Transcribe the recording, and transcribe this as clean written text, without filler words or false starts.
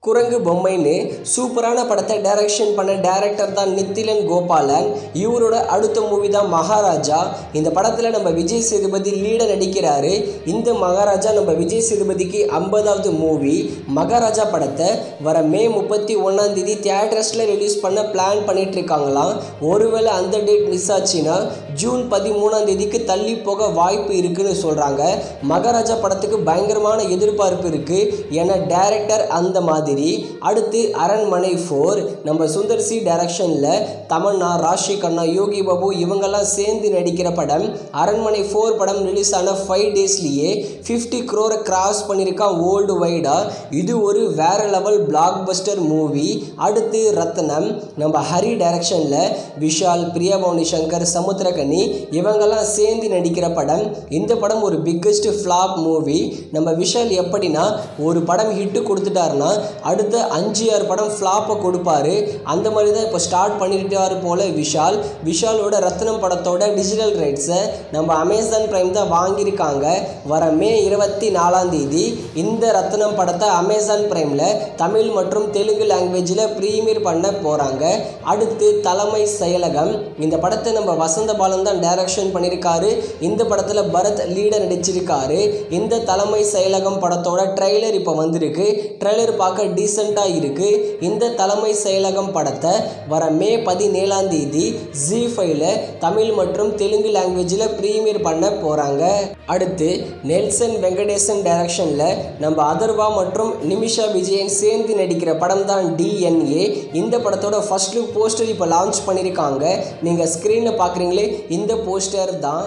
குரங்கு பொம்மைன்னு சூப்பரான படத்தை டைரக்ஷன் பண்ண டைரக்டர் தான் நித்திலன் கோபாலன். இவரோட அடுத்த மூவி தான் மகாராஜா. இந்த படத்தில் நம்ம விஜய் சேதுபதி லீட நடிக்கிறாரு. இந்த மகாராஜா நம்ம விஜய் சேதுபதிக்கு 50வது மூவி. மகாராஜா படத்தை வர மே 31 தியேட்டர்ஸில் ரிலீஸ் பண்ண பிளான் பண்ணிட்டு இருக்காங்களாம். ஒருவேளை அந்த டேட் மிஸ் ஆச்சுன்னா ஜூன் 13 தள்ளி போக வாய்ப்பு இருக்குன்னு சொல்கிறாங்க. மகாராஜா படத்துக்கு பயங்கரமான எதிர்பார்ப்பு இருக்குது. ஏன்னா டைரக்டர் அந்த மாதிரி. அடுத்து அரண்மனை 4 நம்ம சுந்தர் சி டைரக்ஷனில் தமன்னா, ராஷி கண்ணா, யோகி பாபு இவங்கெல்லாம் சேர்ந்து நடிக்கிற படம். அரண்மனை 4 படம் ரிலீஸ் ஆன 5 டேஸ்லேயே 50 crore கிராஸ் பண்ணியிருக்கான் வேர்ல்டு வைடாக. இது ஒரு வேற லெவல் பிளாக் பஸ்டர் மூவி. அடுத்து ரத்னம் நம்ம ஹரி டைரக்ஷனில் விஷால், பிரியா பவானி சங்கர், சமுத்திரகனி இவங்கெல்லாம் சேர்ந்து நடிக்கிற படம். இந்த படம் ஒரு பிக்கஸ்ட் ஃப்ளாப் மூவி. நம்ம விஷால் எப்படின்னா ஒரு படம் ஹிட்டு கொடுத்துட்டாருன்னா அடுத்த 5-6 படம் ஃப்ளாப்பை கொடுப்பாரு. அந்த மாதிரி தான் இப்போ ஸ்டார்ட் பண்ணிட்டாரு போல விஷால். விஷாலோட ரத்னம் படத்தோட டிஜிட்டல் ரைட்ஸை நம்ம அமேசான் பிரைம் தான் வாங்கியிருக்காங்க. வர மே 24 இந்த ரத்னம் படத்தை அமேசான் பிரைமில் தமிழ் மற்றும் தெலுங்கு லாங்குவேஜில் ப்ரீமியர் பண்ண போகிறாங்க. அடுத்து தலைமை செயலகம். இந்த படத்தை நம்ம வசந்த பாலன் தான் டைரக்ஷன் பண்ணியிருக்காரு. இந்த படத்தில் பரத் லீட நடிச்சிருக்காரு. இந்த தலைமை செயலகம் படத்தோட ட்ரெய்லர் இப்போ வந்திருக்கு. ட்ரெய்லர் பார்க்க டீசெண்டாக இருக்குது. இந்த தலைமை செயலகம் படத்தை வர மே 17 ZEE5ல தமிழ் மற்றும் தெலுங்கு லாங்குவேஜில் ப்ரீமியர் பண்ண போகிறாங்க. அடுத்து நெல்சன் வெங்கடேசன் டைரக்ஷனில் நம்ம அதர்வா மற்றும் நிமிஷா விஜயன் சேர்ந்து நடிக்கிற படம் தான் DNA. இந்த படத்தோட ஃபர்ஸ்ட் லுக் போஸ்டர் இப்போ லான்ச் பண்ணியிருக்காங்க. நீங்கள் ஸ்க்ரீனில் பார்க்குறீங்களே இந்த போஸ்டர் தான்.